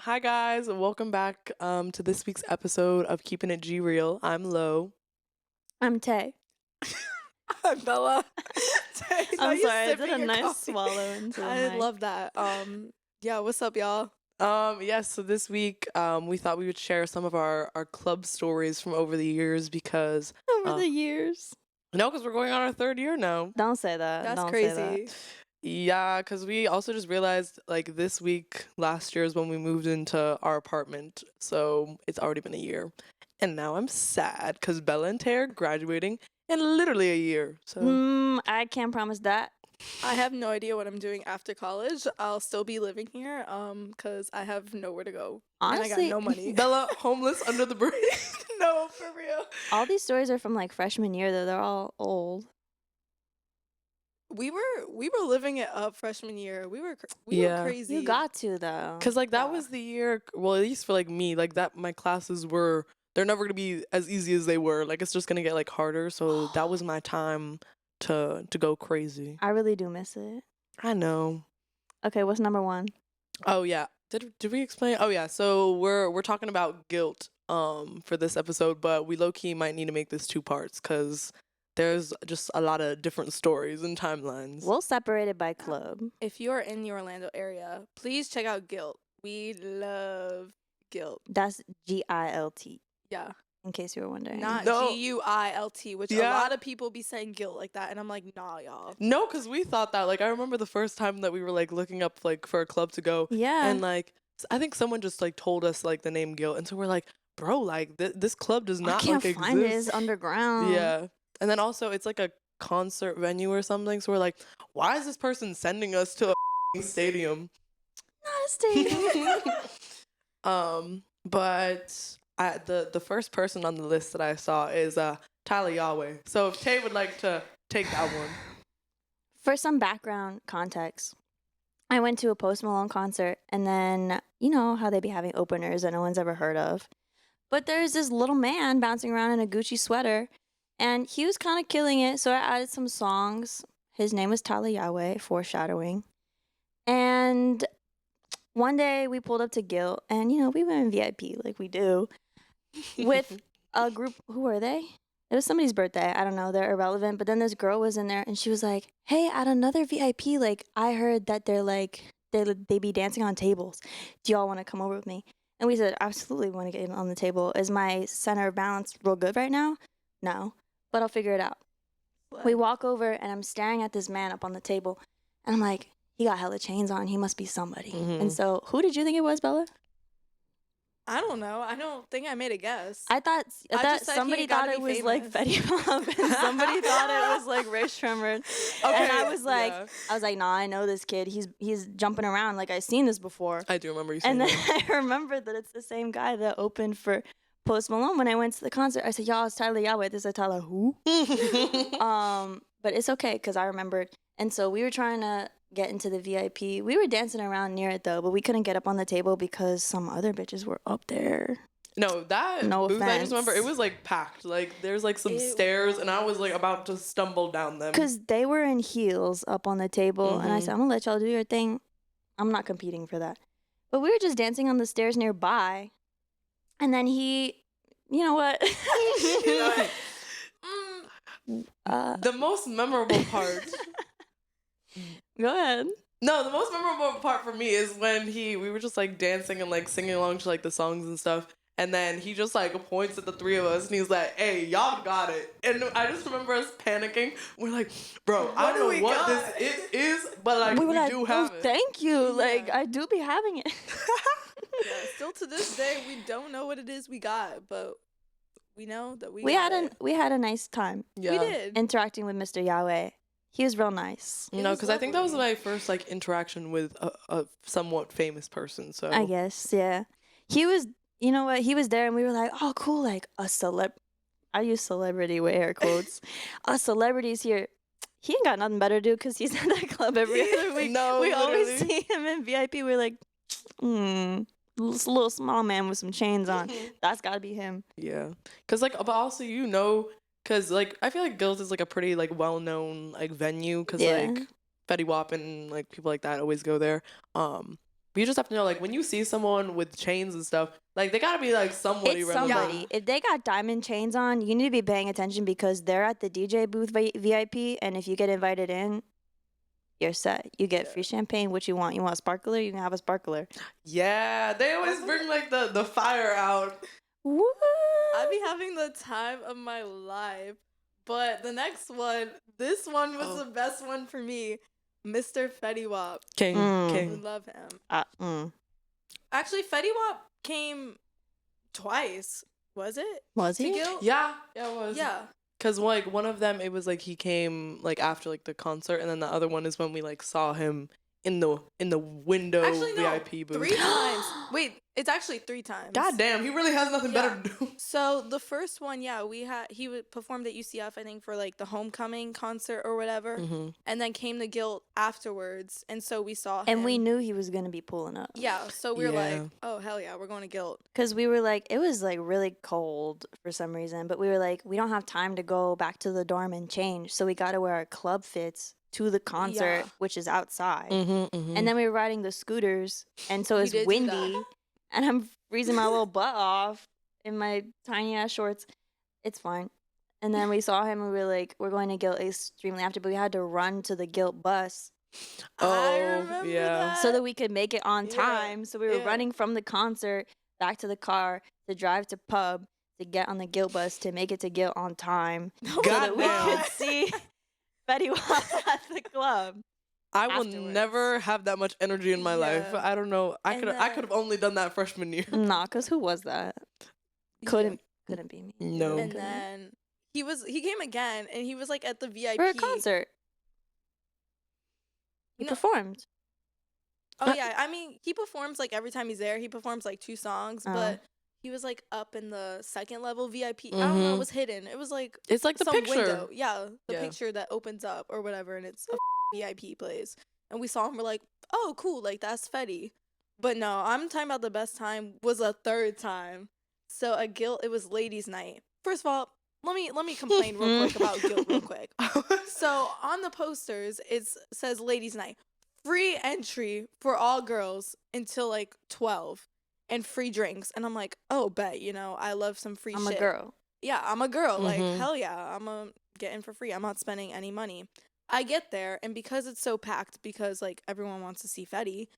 Hi guys, welcome back to this week's episode of Keeping It G Real. I'm Lo. I'm Tay. I'm Bella. I'm sorry, I did a nice swallow into the I mic. love that. Yeah, what's up, y'all? Yes, so this week we thought we would share some of our club stories from over the years because Over the years. because we're going on our third year now. Don't say that. That's Don't crazy. Say that. Yeah, because we also just realized like this week last year is when we moved into our apartment, so it's already been a year. And now I'm sad because Bella and Tay are graduating in literally a year. So I can't promise that. I have no idea what I'm doing after college. I'll still be living here, because I have nowhere to go. Honestly, and I got no money. Bella homeless under the bridge. No, for real. all these stories are from like freshman year though. They're all old. We were living it up freshman year. We were Yeah. crazy. You got to though. Because like that Yeah. was the year, well, at least for like me, like that my classes were, they're never gonna be as easy as they were. Like it's just gonna get like harder. So that was my time to go crazy. I really do miss it. I know. Okay, what's number one? Oh yeah. Did we explain? Oh yeah. So we're talking about guilt for this episode, but we low key might need to make this two parts because there's just a lot of different stories and timelines. We'll separate it by club. If you're in the Orlando area, please check out Gilt. We love Gilt. That's Gilt. Yeah. In case you were wondering. Not No. Gilt, which a Yeah. lot of people be saying Gilt like that, and I'm like, nah, y'all. No, because we thought that. Like I remember the first time that we were like looking up like for a club to go. Yeah. And like I think someone just like told us like the name Gilt, and so we're like, bro, like this club does I not can't like find it. exist. It's underground. Yeah, and then also it's like a concert venue or something. So we're like, why is this person sending us to a stadium? Not a stadium. But the first person on the list that I saw is Tyler Yahweh. So if Tay would like to take that one. For some background context, I went to a Post Malone concert, and then you know how they be having openers that no one's ever heard of. But there's this little man bouncing around in a Gucci sweater, and he was kind of killing it. So I added some songs. His name was Tyler Yahweh, foreshadowing. And one day we pulled up to Gilt, and you know we went in VIP like we do with a group. Who were they? It was somebody's birthday. I don't know. They're irrelevant. But then this girl was in there, and she was like, "Hey, at another VIP, like I heard that they're like they be dancing on tables. Do y'all want to come over with me?" And we said, "Absolutely, want to get on the table. Is my center of balance real good right now? No, but I'll figure it out." We walk over, and I'm staring at this man up on the table, and I'm like, "He got hella chains on. He must be somebody." Mhm. And so, who did you think it was, Bella? I don't know. I don't think I made a guess. I thought just said he somebody gotta thought it be was like famous. Fetty Wap, and somebody thought it was like Ray Shremmerd. And I was like, yeah. nah, I know this kid. He's jumping around like I've seen this before. I do remember you saying And then that. I remembered that it's the same guy that opened for Post Malone when I went to the concert. I said, "Y'all, it's Tyler Yahweh." They said, "Tyler who?" But it's okay because I remembered. And so we were trying to get into the VIP. We were dancing around near it though, but we couldn't get up on the table because some other bitches were up there. No, that No booth, I just remember offense. it was like packed. Like there's like some It stairs, and I was like about to stumble down them. Because they were in heels up on the table. And I Mhm. said, "I'm going to let y'all do your thing. I'm not competing for that." But we were just dancing on the stairs nearby. And then you know what? You know what? The most memorable part. Go ahead. No, the most memorable part for me is when we were just like dancing and like singing along to like the songs and stuff. And then he just like points at the three of us and he's like, "Hey, y'all got it." And I just remember us panicking. We're like, "Bro, I What do don't we know what got?" this is, but like we we, were like, do "Oh, have it." thank you. Like, Yeah. I do be having it." Yeah, still to this day, we don't know what it is we got, but we know that we we got had it. we had a nice time Yeah. We did. interacting with Mr. Yahweh. He was real nice. You It know, was because I think that was lovely. my first like interaction with a somewhat famous person. So I guess, yeah. He was, you know what? He was there, and we were like, "Oh, cool! Like a I use celebrity with air quotes. A celebrity's here. He ain't got nothing better to do because he's at that club every other week. No, we always literally. see him in VIP. We're like, this little small man with some chains on. That's got to be him." Yeah, because like, but also because like I feel like Gilt is like a pretty like well known like venue because Yeah. like Fetty Wap and like people like that always go there. you just have to know, like, when you see someone with chains and stuff, like, they gotta be like somebody It's relevant. somebody. If they got diamond chains on, you need to be paying attention because they're at the DJ booth VIP, and if you get invited in, you're set. You get free champagne. What you want? You want a sparkler? You can have a sparkler. Yeah, they always bring like the fire out. Woo! I be having the time of my life. But the next one, this one was the best one for me. Mr. Fetty Wap. King, Mm. I king. love him. Actually, Fetty Wap came twice. Was it? Was To he? Gilt? Yeah, it was. Yeah. Cause like one of them, it was like he came like after like the concert, and then the other one is when we like saw him in the window Actually, no. VIP booth. 3 times. Wait, it's actually 3 times. God damn, he really has nothing better to do. So the first one, yeah, he performed at UCF, I think, for like the homecoming concert or whatever, and then came to Gilt afterwards, and so we saw him. And we knew he was gonna be pulling up. Yeah, so we were Yeah. like, oh hell yeah, we're going to Gilt. Because we were like, it was like really cold for some reason, but we were like, we don't have time to go back to the dorm and change, so we got to wear our club fits to the concert, Yeah. which is outside. And And then we were riding the scooters, and so We it's did do windy, that. and I'm freezing my little butt off in my tiny ass shorts. It's fine. And then we saw him, and we were like, we're going to Gilt extremely after, but we had to run to the Gilt bus I remember that. so that we could make it on Yeah, time. So we were yeah. running from the concert back to the car to drive to pub to get on the Gilt bus to make it to Gilt on time so that we Goddamn. could see Fetty Wap at the club. I will afterwards. never have that much energy in my life. Yeah. I don't know. I And could have only done that freshman year. Nah, cause who was that? Couldn't be me. No. And then he came again, and he was like at the VIP For a concert. He No. performed. Oh yeah, I mean he performs like every time he's there. He performs like 2 songs, Oh. but he was like up in the second level VIP. I don't know, Mhm. it was hidden. It was like It's like the some picture. window. Yeah, the Yeah. picture that opens up or whatever, and it's a VIP place. And we saw him. We're like, oh, cool, like that's Fetty. But no, I'm talking about the best time was a third time. So at Gilt, it was ladies' night. First of all, let me complain real quick about Gilt real quick. So on the posters, it says ladies' night, free entry for all girls until like 12, and free drinks. And I'm like, oh, bet, I love some free I'm shit. a girl. Yeah, I'm a girl. Like, Mhm. hell yeah, I'm a get in for free. I'm not spending any money. I get there, and because it's so packed, because like everyone wants to see Fetty,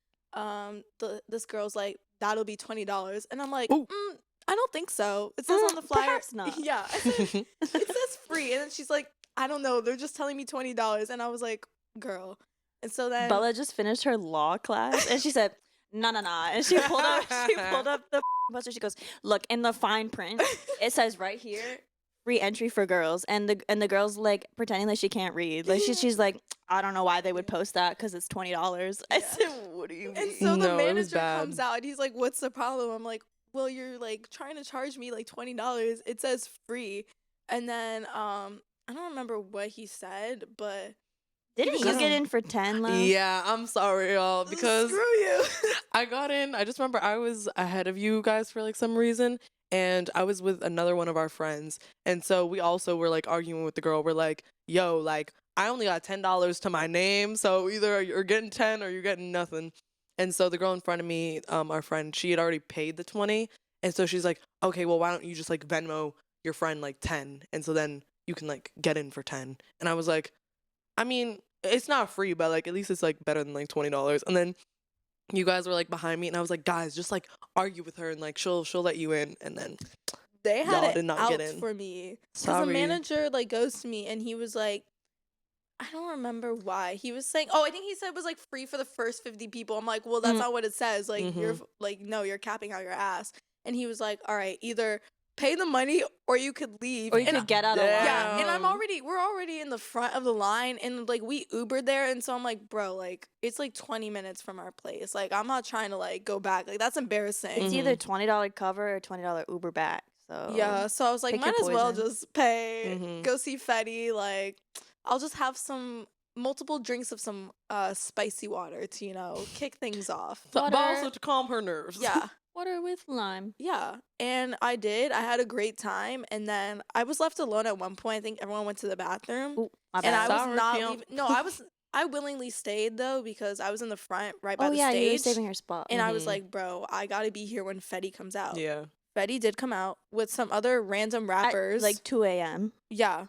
this girl's like, that'll be $20, and I'm like, Ooh. I don't think so. It says on the flyer, perhaps not. Yeah, I said, it says free, and then she's like, I don't know. They're just telling me $20, and I was like, girl. And so then Bella just finished her law class, and she said, "No, no, no," and she pulled up the poster. She goes, "Look, in the fine print, it says right here, free entry for girls," and the girl's like pretending like she can't read. Like she's like, "I don't know why they would post that because it's $20." I Yeah. said, "What do you mean?" And so No, the it was manager bad. comes out and he's like, "What's the problem?" I'm like, "Well, you're like trying to charge me like $20. It says free." And then I don't remember what he said, but Didn't you Girl. get in for 10, love? Yeah, I'm sorry, y'all, because screw you. I got in. I just remember I was ahead of you guys for like some reason, and I was with another one of our friends, and so we also were like arguing with the girl. We're like, "Yo, like I only got $10 to my name, so either you're getting 10 or you're getting nothing." And so the girl in front of me, our friend, she had already paid the 20, and so she's like, "Okay, well, why don't you just like Venmo your friend like 10, and so then you can like get in for 10." And I was like, I mean, it's not free, but like at least it's like better than like $20. And then you guys were like behind me, and I was like, guys, just like argue with her, and like she'll let you in. And then They had Y'all it did not out get in. for me. Because sorry, the manager like goes to me and he was like, I don't remember why. He was saying, I think he said it was like free for the first 50 people. I'm like, well, that's Mm. not what it says. Like, you're like, no, you're capping out your ass. And he was like, all right, either pay the money or you could leave. Or you And could get out of line. yeah, and Damn. we're already in the front of the line, and like we Ubered there, and so I'm like, bro, like it's like 20 minutes from our place. Like I'm not trying to like go back. Like that's embarrassing. It's either $20 cover or $20 Uber back. So Yeah, so I was like, pick might your as well poison. just pay, Mhm. go see Fetty. Like I'll just have some multiple drinks of some spicy water to kick things off. but Water. also to calm her nerves. Yeah. water with lime. Yeah, and I did. I had a great time, and then I was left alone at one point. I think everyone went to the bathroom. Ooh, my And I bad. was Sorry, not pimp. leaving. No, I was I willingly stayed though because I was in the front right by Oh the yeah, you were stage. saving your spot. And I was Mhm. like, bro, I gotta be here when Fetty comes out. Yeah. Fetty did come out with some other random At rappers. like 2 a.m. Yeah.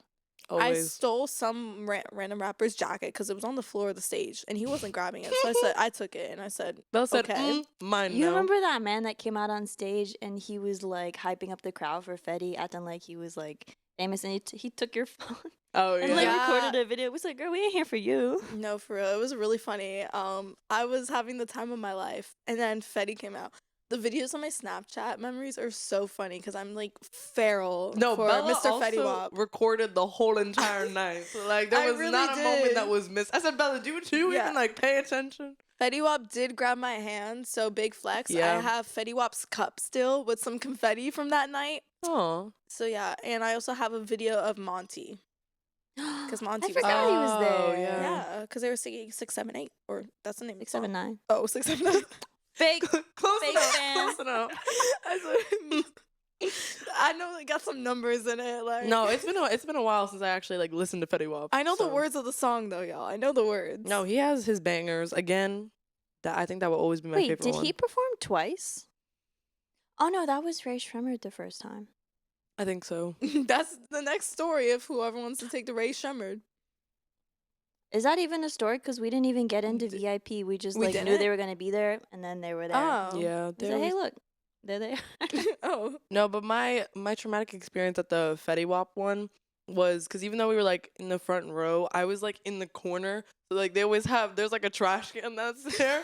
I Always. stole some random rapper's jacket because it was on the floor of the stage and he wasn't grabbing it. So I said, I took it and I said, Belle said, okay. mine You now. remember that man that came out on stage and he was like hyping up the crowd for Fetty, acting like he was like famous, and he took your phone Oh, and yeah. like Yeah. recorded a video. It was like, girl, we ain't here for you. No, for real. It was really funny. I was having the time of my life and then Fetty came out. The videos on my Snapchat memories are so funny because I'm like feral No, for Bella Mr. also Fetty Wap. recorded the whole entire night. So, like, there I was really not a moment that did. was missed. I said, Bella, do you Yeah. even, like, pay attention? Fetty Wap did grab my hand, so big flex. Yeah. I have Fetty Wap's cup still with some confetti from that night. Oh. So yeah, and I also have a video of Monty. Because Monty I was forgot he was Oh, there. yeah. Yeah, because they were singing 678, or that's the name of the song. 679. Oh, 679. Fake. Close Fake enough. fan. Close enough. I know they got some numbers in it. Like No, it's been a while since I actually, like, listened to Fetty Wap. I know the so. words of the song though, y'all. I know the words. No, he has his bangers. Again, I think that will always be my Wait, favorite did one. he perform twice? Oh no, that was Ray Shremmerd the first time. I think so. That's the next story of whoever wants to take the Ray Shremmerd. Is that even a story? Because we didn't even get into D- VIP. We just we like knew didn't? they were gonna be there, and then they were there. Oh. Yeah. We there said, hey, was- look, they're there. Oh. No, but my traumatic experience at the Fetty Wap one was because even though we were like in the front row, I was like in the corner. So like they always have there's like a trash can that's there,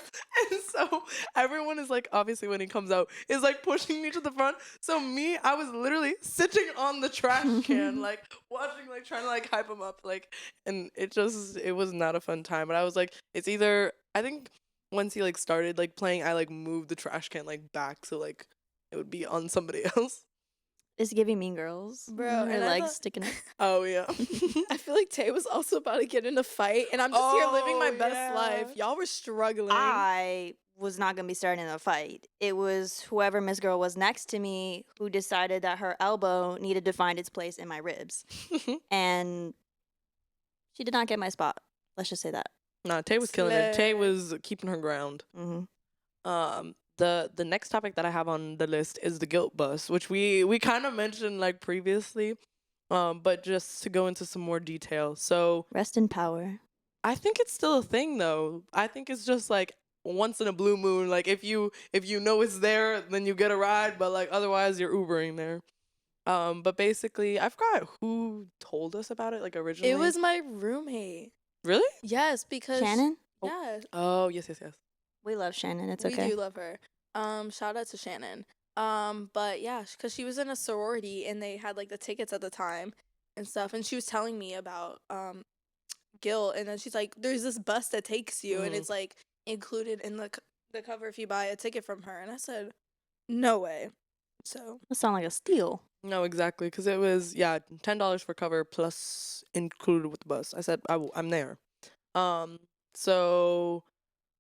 and so everyone is like obviously when he comes out is like pushing me to the front. So me, I was literally sitting on the trash can, like watching, like trying to like hype him up, like, and it was not a fun time. But I was like, it's either I think once he like started like playing, I like moved the trash can like back so like it would be on somebody else. It's giving Mean Girls. Bro, Her and I legs thought- sticking up. Oh yeah. I feel like Tay was also about to get in a fight, and I'm just here living my Oh, best yeah. life. Y'all were struggling. I was not gonna be starting a fight. It was whoever Miss Girl was next to me who decided that her elbow needed to find its place in my ribs, and she did not get my spot. Let's just say that. Nah, Tay was killing it. Tay Slay. was keeping her ground. hmm The next topic that I have on the list is the Gilt bus, which we kind of mentioned like previously, but just to go into some more detail. So Rest in power. I think it's still a thing though. I think it's just like once in a blue moon. Like if you know it's there, then you get a ride, but like otherwise you're Ubering there. But basically, I forgot who told us about it like originally. It was my roommate. really? Yes, because Shannon, Yeah, Oh yes. we love Shannon. It's we okay. do love her. Shout out to Shannon. But yeah, because she was in a sorority and they had like the tickets at the time and stuff, and she was telling me about Gilt, and then she's like, "There's this bus that takes you, and Mhm. it's like included in the cover if you buy a ticket from her." And I said, "No way." So That sound like a steal. No, exactly, because it was $10 for cover plus included with the bus. I said I'm there. So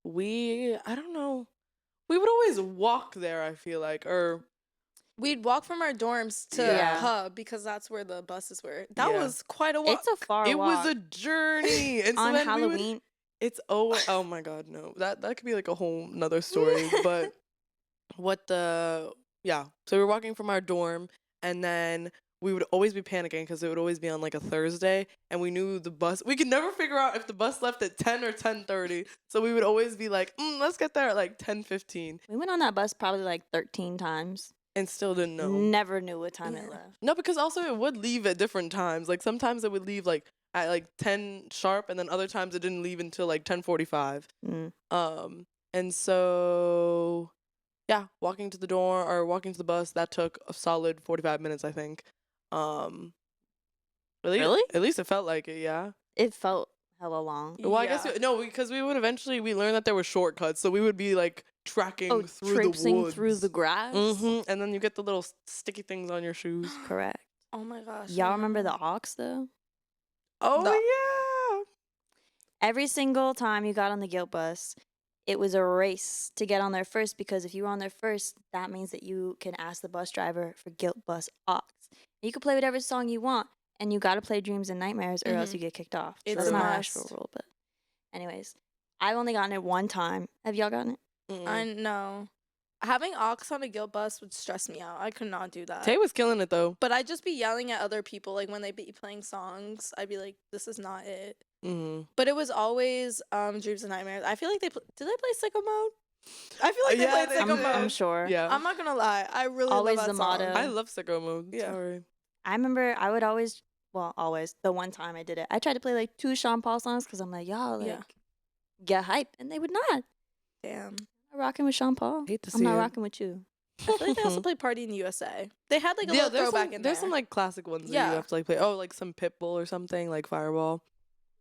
I don't know. We would always walk there. I feel like, or we'd walk from our dorms to Yeah. Hub because that's where the buses were. That Yeah. was quite a walk. It's a far it walk. was a journey. And so on then we would- Halloween. it's oh my god, no, that could be like a whole nother story. But so we were walking from our dorm, and then we would always be panicking because it would always be on like a Thursday, and we knew the bus. We could never figure out if the bus left at 10 or 10:30. So we would always be like, let's get there at like 10:15, We went on that bus probably like 13 times. and still didn't know. Never knew what time it Yeah. left. No, because also it would leave at different times. Like sometimes it would leave like at like 10 sharp, and then other times it didn't leave until like 10:45. Mm. And so yeah, walking to the door or walking to the bus, that took a solid 45 minutes, I think. Really? At least it felt like it, yeah. It felt hella long. Well, I guess Yeah. because we would eventually we learned that there were shortcuts, so we would be like tracking Oh, through traipsing the woods. through the grass. And then you get the little sticky things on your shoes. Correct. Oh my gosh. Y'all I remember the know. aux though? Oh The- yeah. Every single time you got on the Gilt bus, it was a race to get on there first, because if you were on there first, that means that you can ask the bus driver for Gilt bus aux. You can play whatever song you want, and you got to play Dreams and Nightmares, or else Mhm. you get kicked off. It's That's a not an must. actual rule, but Anyways, I've only gotten it one time. Have y'all gotten it? I know. Having aux on a Gilt bus would stress me out. I could not do that. Tay was killing it though. But I'd just be yelling at other people, like when they be playing songs. I'd be like, "This is not it." Mm-hmm. But it was always Dreams and Nightmares. I feel like did they play Sicko Mode? I feel like they played Sicko Mode. I'm sure. Yeah. I'm not gonna lie. I really Always love that the song. motto. I love Sicko Mode. Yeah. Sorry. I remember I would always, the one time I did it, I tried to play like 2 Sean Paul songs because I'm like, y'all, like, get hype. And they would not. Damn. I'm not rocking with Sean Paul. Hate to I'm see not it. rocking with you. I feel like they also played Party in the USA. They had like a little throwback in there. There's some like classic ones that you have to like play. Oh, like some Pitbull or something, like Fireball.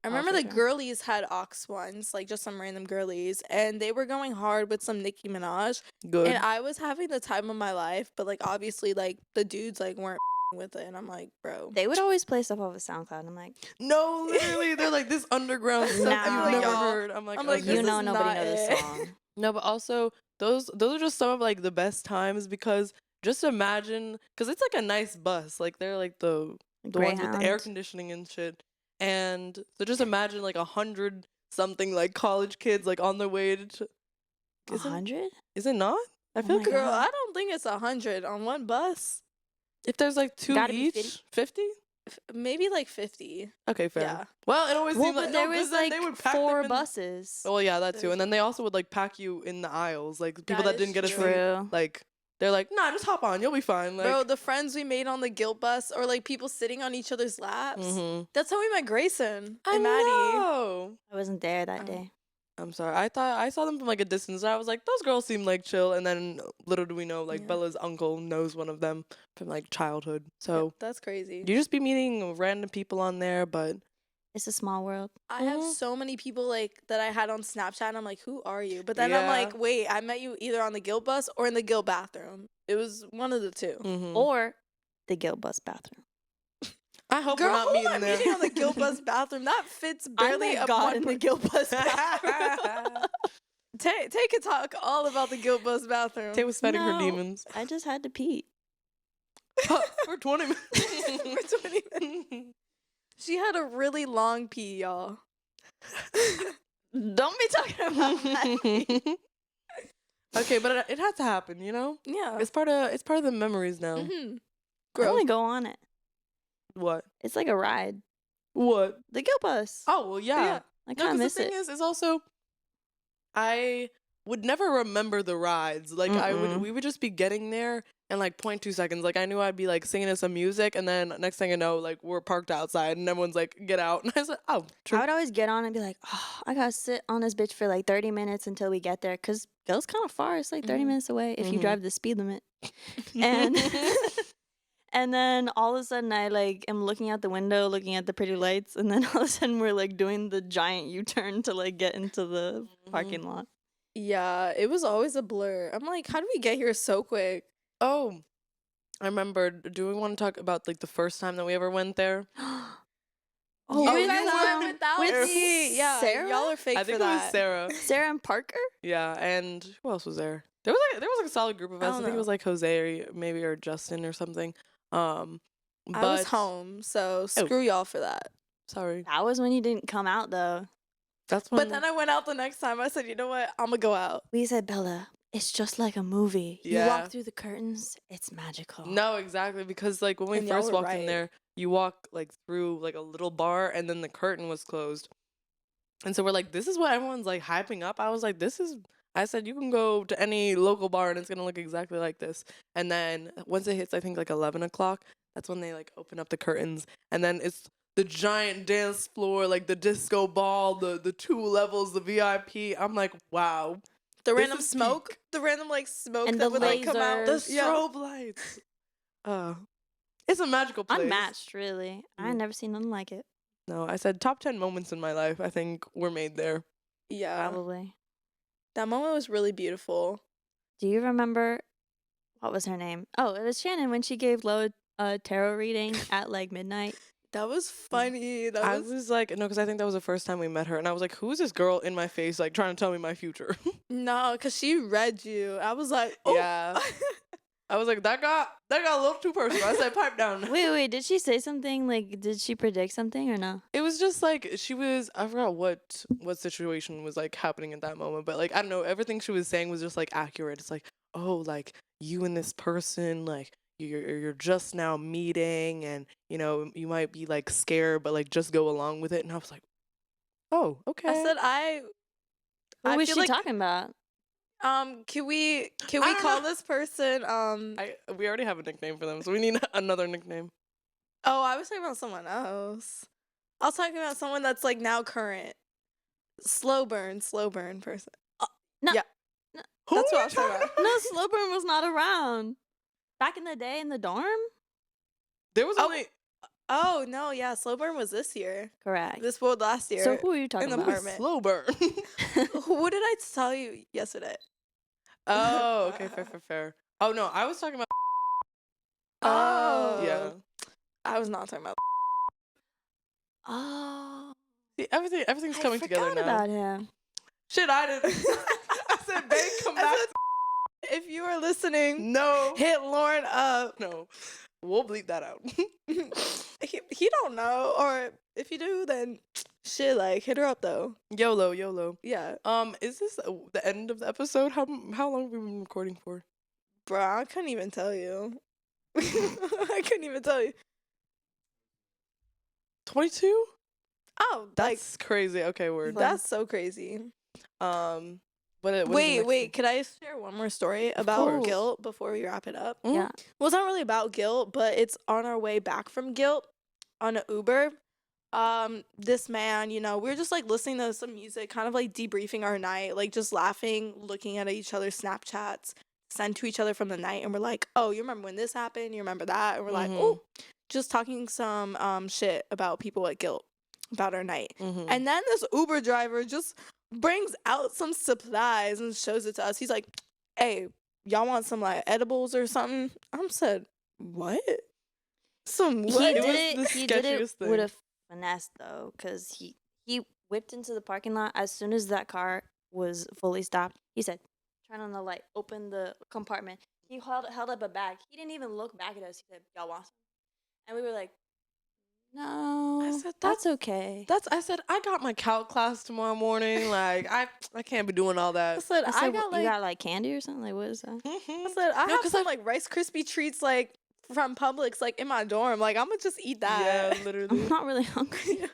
I remember for the sure. girlies had aux ones, like just some random girlies, and they were going hard with some Nicki Minaj. Good. And I was having the time of my life, but like obviously like the dudes like weren't with it, and I'm like, bro. They would always play stuff off of SoundCloud. And I'm like, No, literally, they're like this underground stuff Nah. you've never Y'all, heard. I'm like, this you is know nobody not knows this it. song. No, but also those are just some of like the best times because just imagine, because it's like a nice bus, like they're like the ones with the air Greyhound. conditioning and shit, and so just imagine like 100 something like college kids like on their way to. Is it, 100? is it not? I Oh feel my like Girl, God. I don't think it's 100 on one bus. if there's like 2 Gotta be each, 50. Maybe like 50. Okay, fair. Yeah. Well, it always Well, seemed but like there no, 'cause was then like they would pack 4 them in- buses. Oh yeah, that too. There's- And then they also would like pack you in the aisles, like people That that didn't is get a seat. True. Like they're like, nah, just hop on, you'll be fine. Like, Bro, the friends we made on the Gilt bus, or like people sitting on each other's laps. mhm. That's how we met Grayson I and Maddie. know. I wasn't there that Oh. day. I'm sorry. I thought I saw them from like a distance. And I was like, those girls seem like chill. And then little do we know, like Yeah. Bella's uncle knows one of them from like childhood. Yeah, So that's crazy. you just be meeting random people on there, but It's a small world. I have Mhm. so many people like that I had on Snapchat. And I'm like, who are you? But then I'm Yeah. like, wait, I met you either on the Gilt bus or in the Gilt bathroom. It was one of the two. mhm. Or the Gilt bus bathroom. I hope Girl, we're not who am meeting I there. meeting on the Gilt bus bathroom? That fits barely thank a God one in the Gilt bus bathroom. Tay could talk all about the Gilt bus bathroom. Tay was fighting her No. demons I just had to pee. for 20 minutes. For 20 minutes. She had a really long pee, y'all. Don't be talking about my pee. Okay, but it had to happen, you know. Yeah. It's part of the memories now. Mm-hmm. I want to go on it. What? It's like a ride. What? The Gilt bus. Oh well, yeah. I No, kind of 'cause the miss thing it. is also, I would never remember the rides. Like Mm-mm. we would just be getting there in like 0.2 seconds. Like I knew I'd be like singing to some music, and then next thing I know, like we're parked outside, and everyone's like, "Get out!" And I was like, "Oh, true." I would always get on and be like, oh, I gotta sit on this bitch for like 30 minutes until we get there. Because Gilt's kind of far. It's like 30 Mhm. minutes away if you Mhm. drive the speed limit. And and then all of a sudden I like am looking out the window, looking at the pretty lights. And then all of a sudden we're like doing the giant U-turn to like get into the parking lot. Yeah, it was always a blur. I'm like, how did we get here so quick? Oh, I remember. Do we want to talk about like the first time that we ever went there? Oh, you with, guys went um, without with me. Yeah, Sarah? y'all are fake I think for it was that. Sarah. Sarah and Parker? Yeah, and who else was there? There was like a solid group of us. I don't think it know. was like Jose or maybe or Justin or something. I was home, so screw y'all for that. Sorry, That was when you didn't come out though. that's when. But then I went out the next time. I said, you know what? I'm gonna go out. We said, Bella, it's just like a movie. You Yeah. walk through the curtains, it's magical. No, exactly, because like when we And y'all first were walked in right. there, you walk like through like a little bar and then the curtain was closed. And so we're like, this is what everyone's like hyping up. I was like, I said you can go to any local bar and it's gonna look exactly like this. And then once it hits I think like 11 o'clock, that's when they like open up the curtains and then it's the giant dance floor, like the disco ball, the 2 levels, the VIP. I'm like, wow. The This random is smoke, peak. the random like smoke And that the would like come out. The lasers. Yeah. strobe lights. It's a magical place. Unmatched, really. I Mm. never seen nothing like it. No, I said top 10 moments in my life I think were made there. Yeah, Probably. that moment was really beautiful. Do you remember what was her name? Oh, it was Shannon when she gave Lo a tarot reading at like midnight. That was funny. That I was was like, no, because I think that was the first time we met her. And I was like, who is this girl in my face, like, trying to tell me my future? no, cause she read you. I was like, oh. Yeah. I was like, that That got a little too personal. I said pipe down. Wait. Did she say something? Like, did she predict something or no? It was just like she was. I forgot what situation was like happening at that moment, but like I don't know. Everything she was saying was just like accurate. It's like, oh, like you and this person, like you're just now meeting, and you know you might be like scared, but like just go along with it. And I was like, oh, okay. I said Who I was feel she like talking about? can we I don't call know. this person we already have a nickname for them, so we need another nickname. oh, I was talking about someone else. I was talking about someone that's like now current. Slow burn person. No, Yeah. no, Who That's are what I you was talking talking about. no, Slowburn was not around. Back in the day in the dorm? There was Oh. only Oh no, yeah, slow burn was this year. Correct. This world last year. So who are you talking the about? apartment. slow burn. What did I tell you yesterday? Oh, okay, fair. Oh no, I was talking about. Oh. Yeah. I was not talking about. Oh, See, everything's I coming together forgot now. about him. Shit, I didn't. I said, babe, come I back. said, if you are listening, No, hit Lauren up. no, we'll bleep that out. he don't know, or if you do, then shit, like hit her up though. YOLO. Yeah, Is this the end of the episode? How long have we been recording for? bro, I couldn't even tell you. I couldn't even tell you. 22? Oh, That's crazy. Okay, word. that's so crazy. What is the Wait, next wait. thing? Could I share one more story about course. Gilt before we wrap it up? Mhm. Yeah. Well, it's not really about Gilt, but it's on our way back from Gilt on an Uber. This man, you know, we were just like listening to some music, kind of like debriefing our night, like just laughing, looking at each other's Snapchats sent to each other from the night, and we're like, oh, you remember when this happened? You remember that? And we're like, Mhm. oh, just talking some shit about people at Gilt, about our night. Mhm. And then this Uber driver just brings out some supplies and shows it to us. He's like, hey, y'all want some like edibles or something? I'm said, what? Some He what? It was did the it. He did it sketchiest with a thing. finesse though, because he whipped into the parking lot as soon as that car was fully stopped. He said, "Turn on the light, open the compartment." He held up a bag. He didn't even look back at us. He said, "Y'all want some?" And we were like, "No, said, that's okay." I said I got my calc class tomorrow morning. Like I can't be doing all I that. said, I I said, got "You like, got like candy or something? Like what is that?" I Mhm. said, I No, have 'cause some like Rice Krispie treats like from Publix like in my dorm. Like I'm gonna just eat that. Yeah, literally. I'm not really hungry.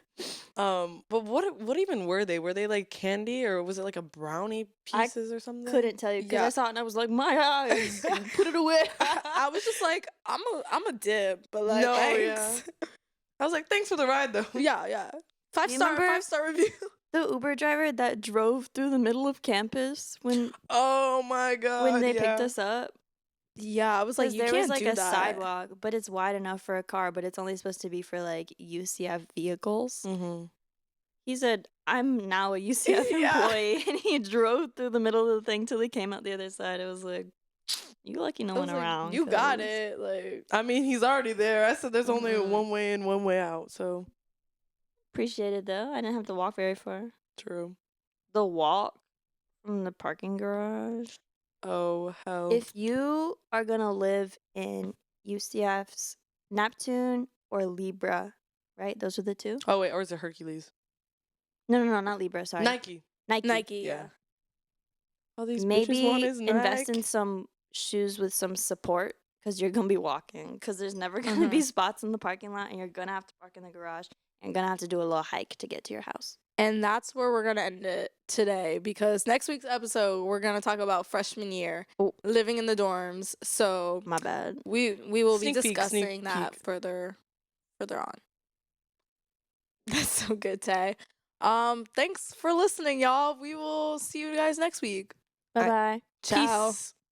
But what even were they? Were they like candy or was it like a brownie I pieces or something? Couldn't tell you because Yeah. I saw it and I was like, "My eyes, put it away." I was just like, I'm a dip, but like No, thanks. I was like, thanks for the ride though. Yeah. Five You star remember- 5-star review. The Uber driver that drove through the middle of campus when Oh my god. they picked yeah. us up. Yeah, I was like, 'Cause you there can't was like do a that. sidewalk, but it's wide enough for a car, but it's only supposed to be for like UCF vehicles. Mhm. He said, "I'm now a UCF Yeah. employee," and he drove through the middle of the thing till he came out the other side. It was like, you lucky no I one was like, around. you got 'cause- it. Like, I mean, he's already there. I said there's only Mhm. one way in, one way out. So Appreciate it though. I didn't have to walk very far. true. The walk from the parking garage. Oh hell. If you are gonna live in UCF's Neptune or Libra, right? Those are the two. Oh wait, or is it Hercules? No, not Libra. Sorry, Nike. Nike, Yeah. yeah. All these bitches Maybe want is invest Nike. in some shoes with some support because you're gonna be walking. Because there's never gonna be spots in the parking lot, and you're gonna have to park in the garage. And you're gonna have to do a little hike to get to your house. And that's where we're going to end it today because next week's episode, we're going to talk about freshman year, Oh. living in the dorms. So My bad. we will be Sneak peek, discussing sneak that peek. further on. That's so good, Tay. Thanks for listening, y'all. We will see you guys next week. Bye bye. Ciao. Peace.